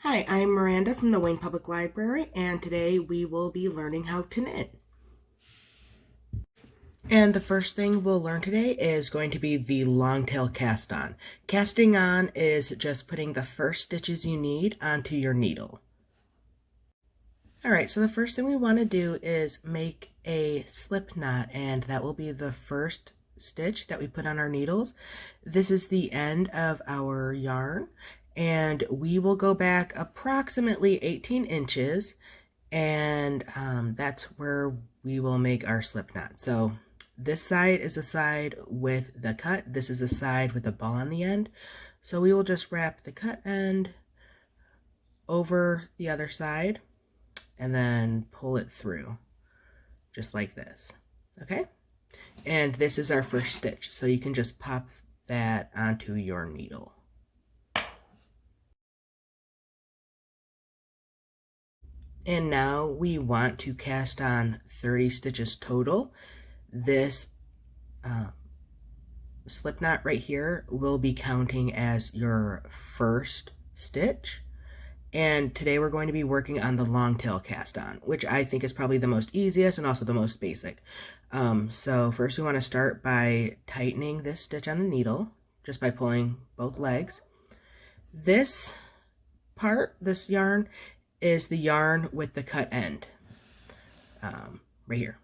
Hi, I'm Miranda from the Wayne Public Library, and today we will be learning how to knit. And the first thing we'll learn today is going to be the long tail cast on. Casting on is just putting the first stitches you need onto your needle. Alright, so the first thing we want to do is make a slip knot, and that will be the first stitch that we put on our needles. This is the end of our yarn, and we will go back approximately 18 inches, and that's where we will make our slip knot. So this side is a side with the cut, this is a side with the ball on the end. So we will just wrap the cut end over the other side and then pull it through just like this. Okay, and this is our first stitch, so you can just pop that onto your needle. And now we want to cast on 30 stitches total. This slip knot right here will be counting as your first stitch. And today we're going to be working on the long tail cast on, which I think is probably the most easiest and also the most basic. So first we want to start by tightening this stitch on the needle, just by pulling both legs. This part, this yarn, is the yarn with the cut end, right here.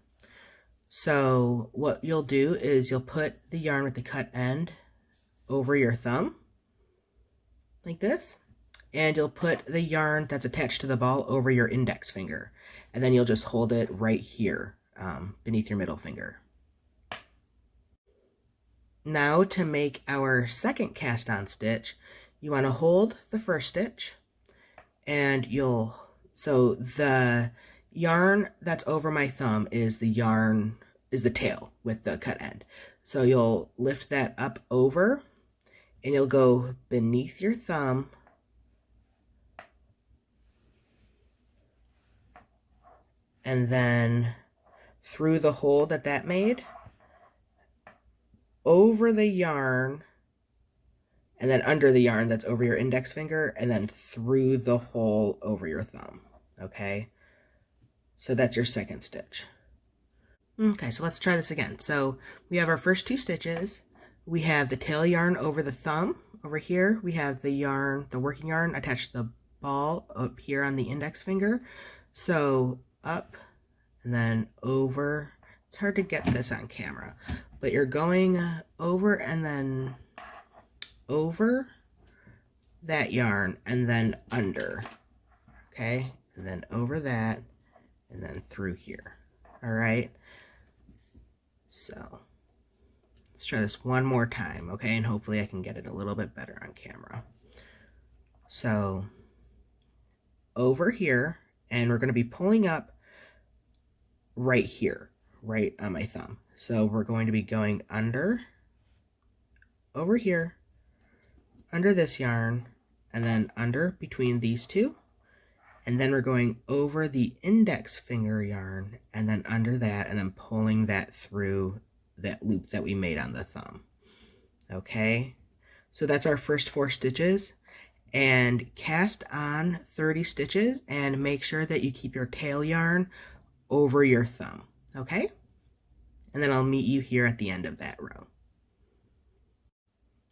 So what you'll do is you'll put the yarn with the cut end over your thumb, like this. And you'll put the yarn that's attached to the ball over your index finger, and then you'll just hold it right here beneath your middle finger. Now to make our second cast on stitch, you want to hold the first stitch, and so the yarn that's over my thumb is the tail with the cut end. So you'll lift that up over, and you'll go beneath your thumb and then through the hole that made, over the yarn, and then under the yarn that's over your index finger, and then through the hole over your thumb, okay? So that's your second stitch. Okay, so let's try this again. So we have our first two stitches. We have the tail yarn over the thumb. Over here, we have the yarn, the working yarn attached to the ball up here on the index finger. So up and then over. It's hard to get this on camera, but you're going over and then over that yarn and then under, okay? And then over that and then through here. All right, so let's try this one more time, okay? And hopefully I can get it a little bit better on camera. So over here, and we're going to be pulling up right here, right on my thumb. So we're going to be going under, over here, under this yarn, and then under between these two. And then we're going over the index finger yarn, and then under that, and then pulling that through that loop that we made on the thumb. Okay, so that's our first 4 stitches. And cast on 30 stitches, and make sure that you keep your tail yarn over your thumb, okay? And then I'll meet you here at the end of that row.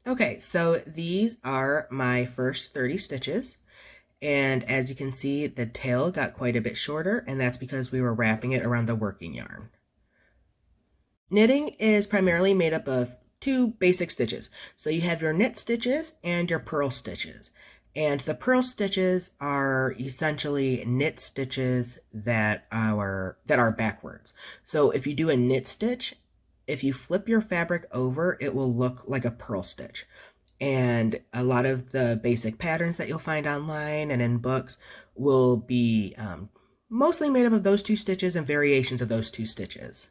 Okay, so these are my first 30 stitches, and as you can see, the tail got quite a bit shorter, and that's because we were wrapping it around the working yarn. Knitting is primarily made up of 2 basic stitches. So you have your knit stitches and your purl stitches. And the purl stitches are essentially knit stitches that are backwards. So if you do a knit stitch, if you flip your fabric over, it will look like a purl stitch. And a lot of the basic patterns that you'll find online and in books will be mostly made up of those 2 stitches and variations of those 2 stitches.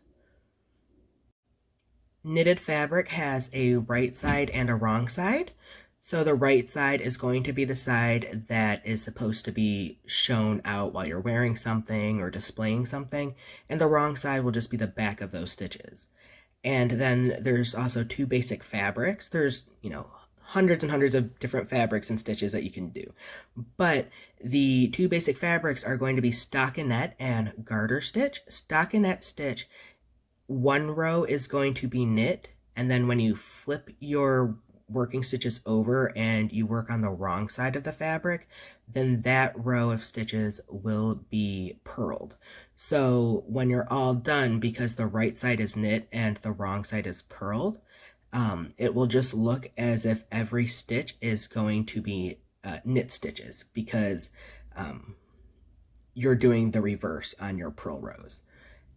Knitted fabric has a right side and a wrong side. So the right side is going to be the side that is supposed to be shown out while you're wearing something or displaying something, and the wrong side will just be the back of those stitches. And then there's also 2 basic fabrics. There's, hundreds and hundreds of different fabrics and stitches that you can do. But the two basic fabrics are going to be stockinette and garter stitch. Stockinette stitch, one row is going to be knit, and then when you flip your working stitches over and you work on the wrong side of the fabric, then that row of stitches will be purled. So when you're all done, because the right side is knit and the wrong side is purled, it will just look as if every stitch is going to be knit stitches, because you're doing the reverse on your purl rows.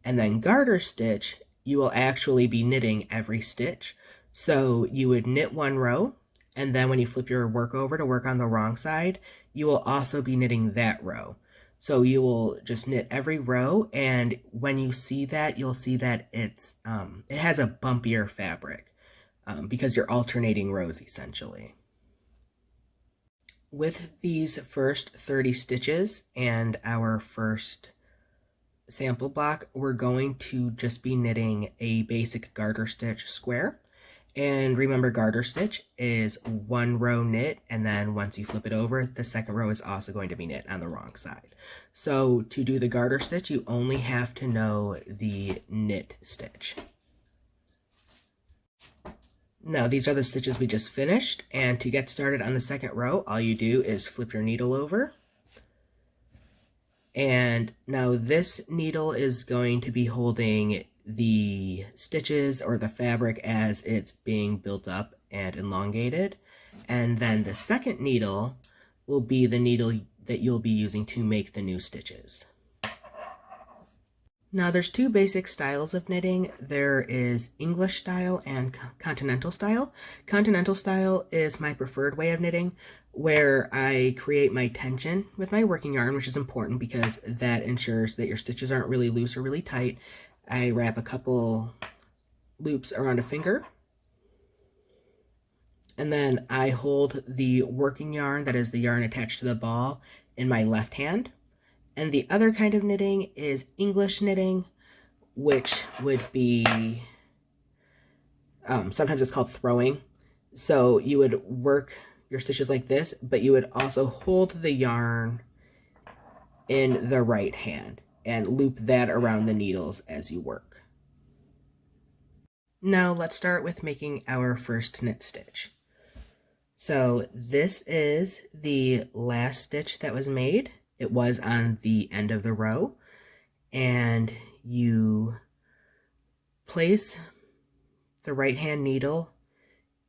And then garter stitch, you will actually be knitting every stitch. So you would knit one row, and then when you flip your work over to work on the wrong side, you will also be knitting that row. So you will just knit every row, and when you see that, you'll see that it has a bumpier fabric because you're alternating rows essentially. With these first 30 stitches and our first sample block, we're going to just be knitting a basic garter stitch square. And remember, garter stitch is one row knit, and then once you flip it over, the second row is also going to be knit on the wrong side. So to do the garter stitch, you only have to know the knit stitch. Now these are the stitches we just finished, and to get started on the second row, all you do is flip your needle over. And now this needle is going to be holding the stitches or the fabric as it's being built up and elongated. And then the second needle will be the needle that you'll be using to make the new stitches. Now there's two basic styles of knitting. There is English style and continental style. Continental style is my preferred way of knitting, where I create my tension with my working yarn, which is important because that ensures that your stitches aren't really loose or really tight. I wrap a couple loops around a finger, and then I hold the working yarn, that is the yarn attached to the ball, in my left hand. And the other kind of knitting is English knitting, which would be, sometimes it's called throwing. So you would work your stitches like this, but you would also hold the yarn in the right hand and loop that around the needles as you work. Now let's start with making our first knit stitch. So this is the last stitch that was made. It was on the end of the row, and you place the right hand needle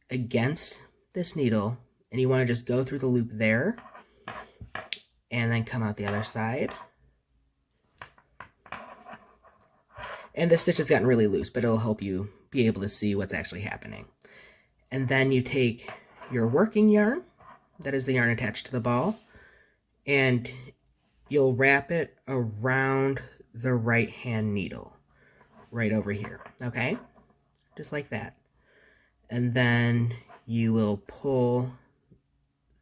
against this needle, and you want to just go through the loop there and then come out the other side. And this stitch has gotten really loose, but it'll help you be able to see what's actually happening. And then you take your working yarn, that is the yarn attached to the ball, and you'll wrap it around the right hand needle right over here, okay? Just like that. And then you will pull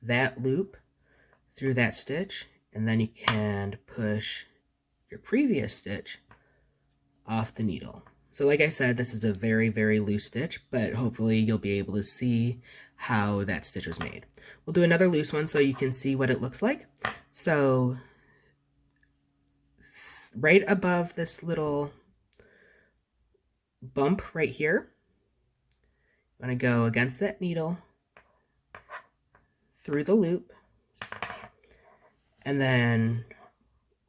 that loop through that stitch, and then you can push your previous stitch off the needle. So like I said, this is a very, very loose stitch, but hopefully you'll be able to see how that stitch was made. We'll do another loose one so you can see what it looks like. So right above this little bump right here, I'm going to go against that needle, through the loop, and then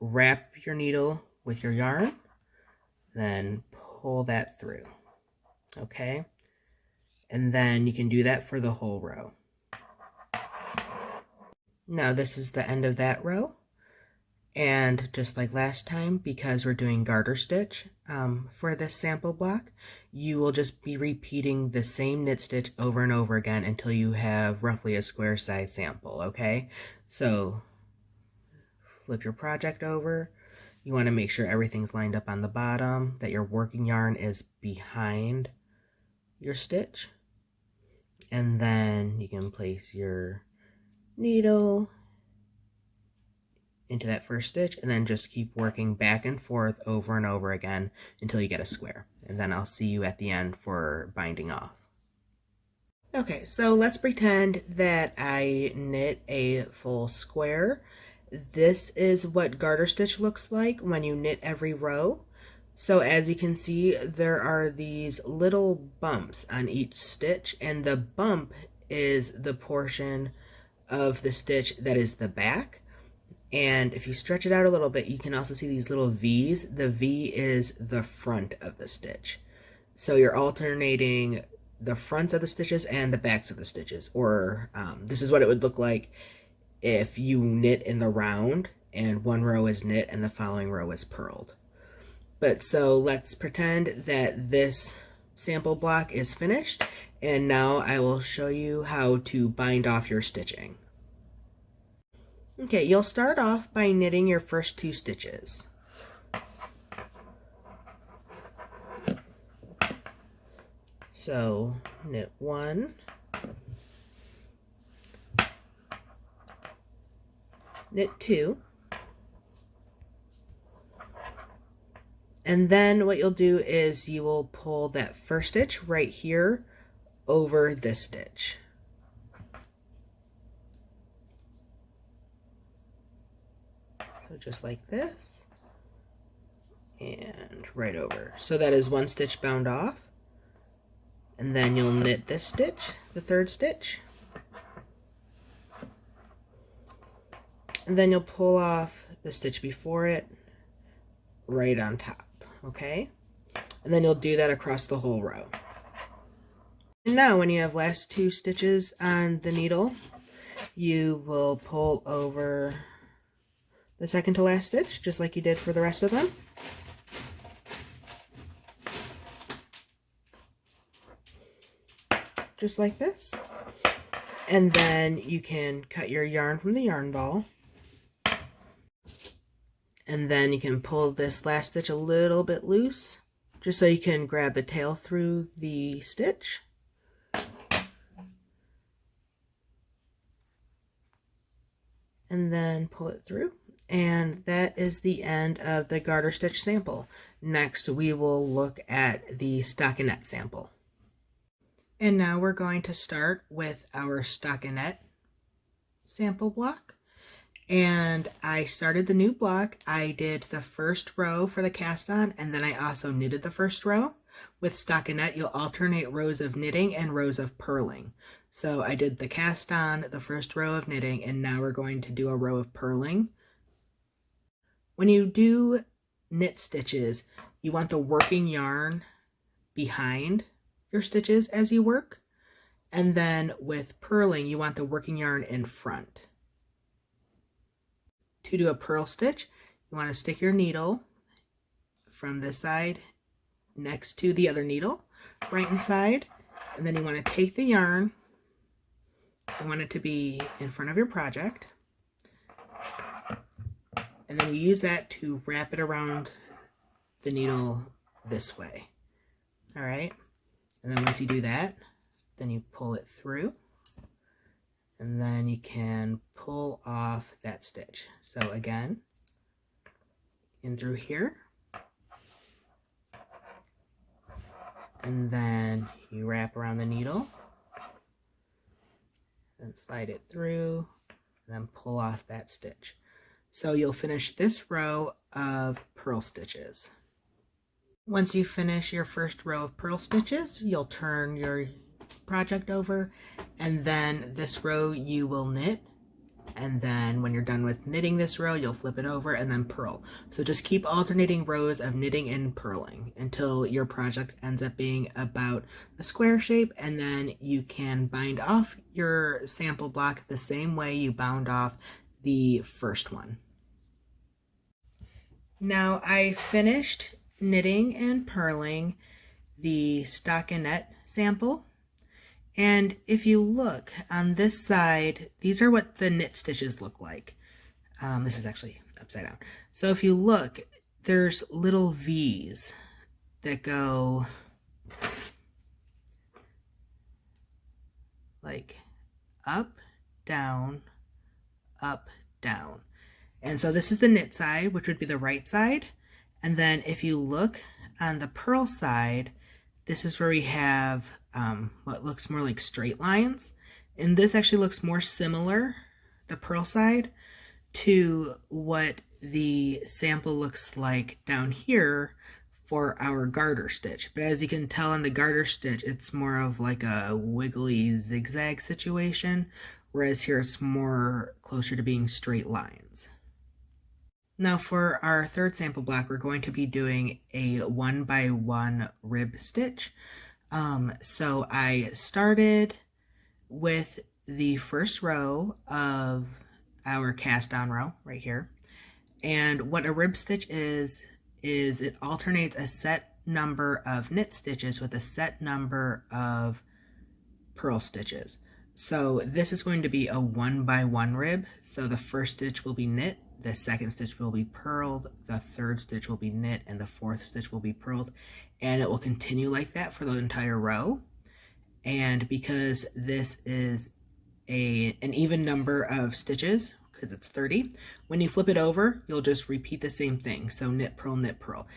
wrap your needle with your yarn, then pull that through, okay? And then you can do that for the whole row. Now this is the end of that row. And just like last time, because we're doing garter stitch for this sample block, you will just be repeating the same knit stitch over and over again until you have roughly a square size sample, okay? So flip your project over. You want to make sure everything's lined up on the bottom, that your working yarn is behind your stitch. And then you can place your needle into that first stitch, and then just keep working back and forth over and over again until you get a square. And then I'll see you at the end for binding off. Okay, so let's pretend that I knit a full square. This is what garter stitch looks like when you knit every row. So as you can see, there are these little bumps on each stitch, and the bump is the portion of the stitch that is the back. And if you stretch it out a little bit, you can also see these little V's. The V is the front of the stitch. So you're alternating the fronts of the stitches and the backs of the stitches. Or this is what it would look like if you knit in the round and one row is knit and the following row is purled. But so let's pretend that this sample block is finished, and now I will show you how to bind off your stitching. Okay, you'll start off by knitting your first 2 stitches. So knit 1, knit 2, and then what you'll do is you will pull that first stitch right here over this stitch. So just like this, and right over. So that is 1 stitch bound off. And then you'll knit this stitch, the 3rd stitch. And then you'll pull off the stitch before it right on top, okay? And then you'll do that across the whole row. And now when you have last 2 stitches on the needle, you will pull over the second to last stitch, just like you did for the rest of them. Just like this. And then you can cut your yarn from the yarn ball. And then you can pull this last stitch a little bit loose, just so you can grab the tail through the stitch. And then pull it through. And that is the end of the Garter Stitch sample. Next, we will look at the Stockinette sample. And now we're going to start with our Stockinette sample block. And I started the new block. I did the first row for the cast on, and then I also knitted the first row. With Stockinette, you'll alternate rows of knitting and rows of purling. So I did the cast on, the first row of knitting, and now we're going to do a row of purling. When you do knit stitches, you want the working yarn behind your stitches as you work. And then with purling, you want the working yarn in front. To do a purl stitch, you want to stick your needle from this side next to the other needle, right inside, and then you want to take the yarn. You want it to be in front of your project, and then you use that to wrap it around the needle this way. All right, and then once you do that, then you pull it through, and then you can pull off that stitch. So again, in through here, and then you wrap around the needle, and slide it through, and then pull off that stitch. So you'll finish this row of purl stitches. Once you finish your first row of purl stitches, you'll turn your project over, and then this row you will knit, and then when you're done with knitting this row, you'll flip it over and then purl. So just keep alternating rows of knitting and purling until your project ends up being about a square shape, and then you can bind off your sample block the same way you bound off the first one. Now I finished knitting and purling the Stockinette sample. And if you look on this side, these are what the knit stitches look like. This is actually upside down. So if you look, there's little V's that go like up, down, up, down. And so this is the knit side, which would be the right side. And then if you look on the purl side, this is where we have what looks more like straight lines. And this actually looks more similar, the purl side, to what the sample looks like down here for our garter stitch. But as you can tell on the garter stitch, it's more of like a wiggly zigzag situation, whereas here it's more closer to being straight lines. Now for our third sample block, we're going to be doing a 1x1 rib stitch. So I started with the first row of our cast on row right here. And what a rib stitch is it alternates a set number of knit stitches with a set number of purl stitches. So this is going to be a 1x1 rib. So the first stitch will be knit, the second stitch will be purled, the third stitch will be knit, and the fourth stitch will be purled. And it will continue like that for the entire row. And because this is an even number of stitches, because it's 30, when you flip it over, you'll just repeat the same thing. So knit, purl,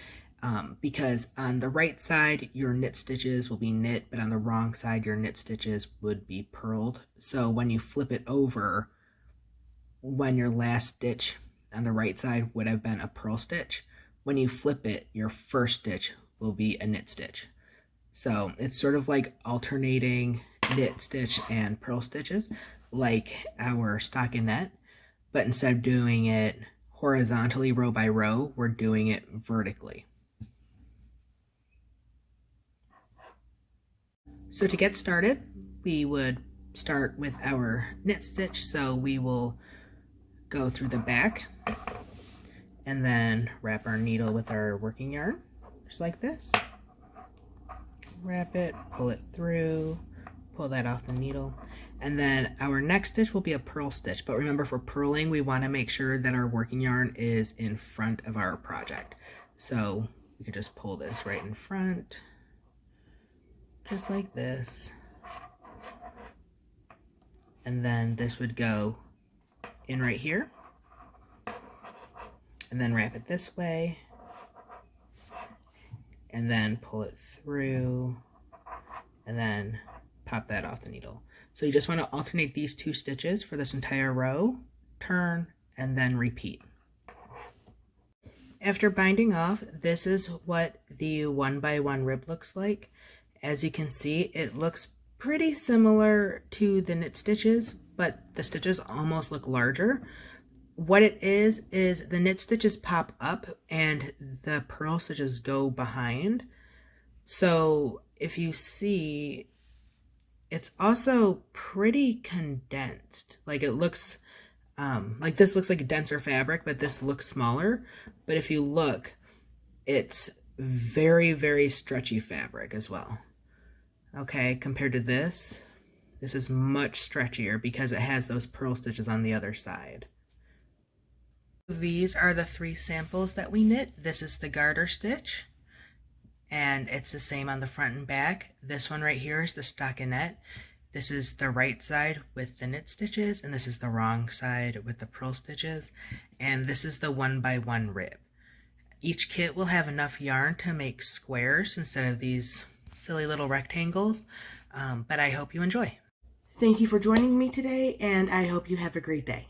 because on the right side, your knit stitches will be knit, but on the wrong side, your knit stitches would be purled. So when you flip it over, when your last stitch on the right side would have been a purl stitch, when you flip it, your first stitch will be a knit stitch. So it's sort of like alternating knit stitch and purl stitches like our stockinette, but instead of doing it horizontally row by row, we're doing it vertically. So to get started, we would start with our knit stitch. So we will go through the back and then wrap our needle with our working yarn, just like this. Wrap it, pull it through, pull that off the needle, and then our next stitch will be a purl stitch. But remember, for purling, we want to make sure that our working yarn is in front of our project. So we could just pull this right in front, just like this, and then this would go in right here, and then wrap it this way, and then pull it through, and then pop that off the needle. So you just want to alternate these two stitches for this entire row, turn, and then repeat. After binding off, this is what the 1x1 rib looks like. As you can see, it looks pretty similar to the knit stitches, but the stitches almost look larger. What it is the knit stitches pop up and the purl stitches go behind. So if you see, it's also pretty condensed. Like it looks, like this looks like a denser fabric, but this looks smaller. But if you look, it's very, very stretchy fabric as well. Okay, compared to this is much stretchier because it has those purl stitches on the other side. These are the 3 samples that we knit. This is the garter stitch, and it's the same on the front and back. This one right here is the stockinette. This is the right side with the knit stitches, and this is the wrong side with the purl stitches, and this is the 1x1 rib. Each kit will have enough yarn to make squares instead of these silly little rectangles, but I hope you enjoy. Thank you for joining me today, and I hope you have a great day.